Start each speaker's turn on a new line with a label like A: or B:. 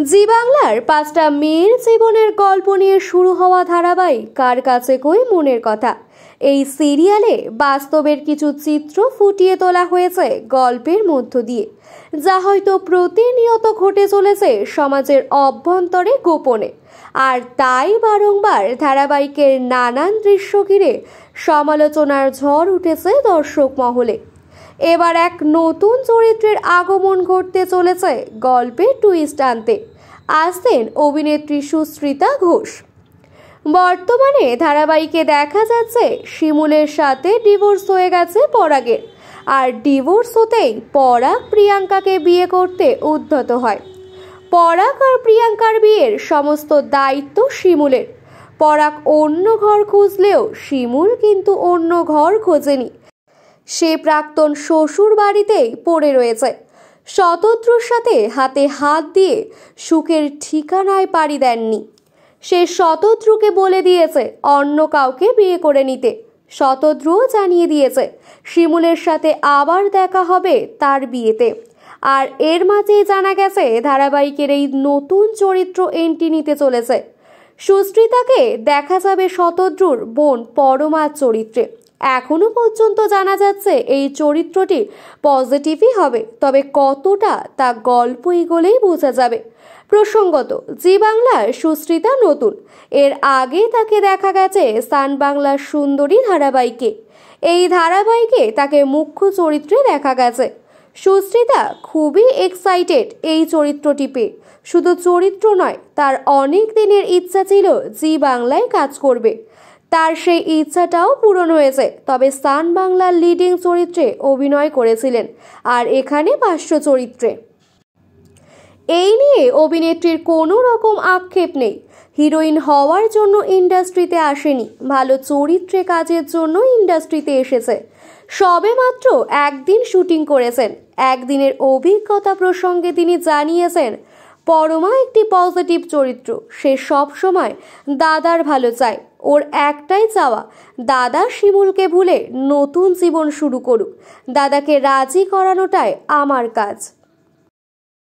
A: জি বাংলার ৫টা মেয়ের জীবনের গল্প নিয়ে শুরু হওয়া ধারাবাহিক কার কাছে কই মনের কথা। এই সিরিয়ালে বাস্তবের কিছু চিত্র ফুটিয়ে তোলা হয়েছে গল্পের মধ্য দিয়ে, যা হয়তো প্রতিনিয়ত ঘটে চলেছে সমাজের অভ্যন্তরে গোপনে। আর তাই বারংবার ধারাবাহিকের নানান দৃশ্য ঘিরে সমালোচনার ঝড় উঠেছে দর্শক মহলে। এবার এক নতুন চরিত্রের আগমন ঘটতে চলেছে গল্পে টুইস্ট আনতে আসছেন অভিনেত্রী সুস্মিতা ঘোষ। বর্তমানে ধারাবাহিকে দেখা যাচ্ছে শিমুলের সাথে ডিভোর্স হয়ে গেছে পরাগের, আর ডিভোর্স হতেই পরাগ প্রিয়াঙ্কাকে বিয়ে করতে উদ্যত হয়। পরাগ আর প্রিয়াঙ্কার বিয়ের সমস্ত দায়িত্ব শিমুলের। পরাগ অন্য ঘর খুঁজলেও শিমুল কিন্তু অন্য ঘর খোঁজেনি। সে প্রাক্তন শ্বশুর বাড়িতেই পড়ে রয়েছে। শতদ্রুর সাথে হাতে হাত দিয়ে সুখের ঠিকানায় পাড়ি দেননি। সে শতদ্রুকে বলে দিয়েছে অন্য কাউকে বিয়ে করে নিতে। শতদ্রুও জানিয়ে দিয়েছে শিমুলের সাথে আবার দেখা হবে তার বিয়েতে। আর এর মাঝেই জানা গেছে ধারাবাহিকের এই নতুন চরিত্র এন্ট্রি নিতে চলেছে। সুস্মিতাকে দেখা যাবে শতদ্রুর বোন পরমার চরিত্রে। এখনো পর্যন্ত জানা যাচ্ছে এই চরিত্রটি পজিটিভই হবে, তবে কতটা তা গল্প এগোলেই বোঝা যাবে। প্রসঙ্গত, জি বাংলার সুস্মিতা নতুন। এর আগে তাকে দেখা গেছে সান বাংলার সুন্দরী ধারাবাহিকে। এই ধারাবাহিকে তাকে মুখ্য চরিত্রে দেখা গেছে। সুস্মিতা খুবই এক্সাইটেড এই চরিত্রটি পেয়ে। শুধু চরিত্র নয়, তার অনেক দিনের ইচ্ছা ছিল জি বাংলায় কাজ করবে। তার সেই ইচ্ছাটাও পূরণ হয়েছে। তবে সান বাংলার লিডিং চরিত্রে অভিনয় করেছিলেন, আর এখানে পার্শ্ব চরিত্রে। এই নিয়ে অভিনেত্রীর কোনো রকম আক্ষেপ নেই। হিরোইন হওয়ার জন্য ইন্ডাস্ট্রিতে আসেনি, ভালো চরিত্রে কাজের জন্য ইন্ডাস্ট্রিতে এসেছে। সবে মাত্র একদিন শুটিং করেছেন। একদিনের অভিজ্ঞতা প্রসঙ্গে তিনি জানিয়েছেন, পরমা একটি পজিটিভ চরিত্র। সে সব সময় দাদার ভালো চায়। ওর একটাই চাওয়া, দাদা শিমুলকে ভুলে নতুন জীবন শুরু করুক। দাদাকে রাজি করানোটাই আমার কাজ।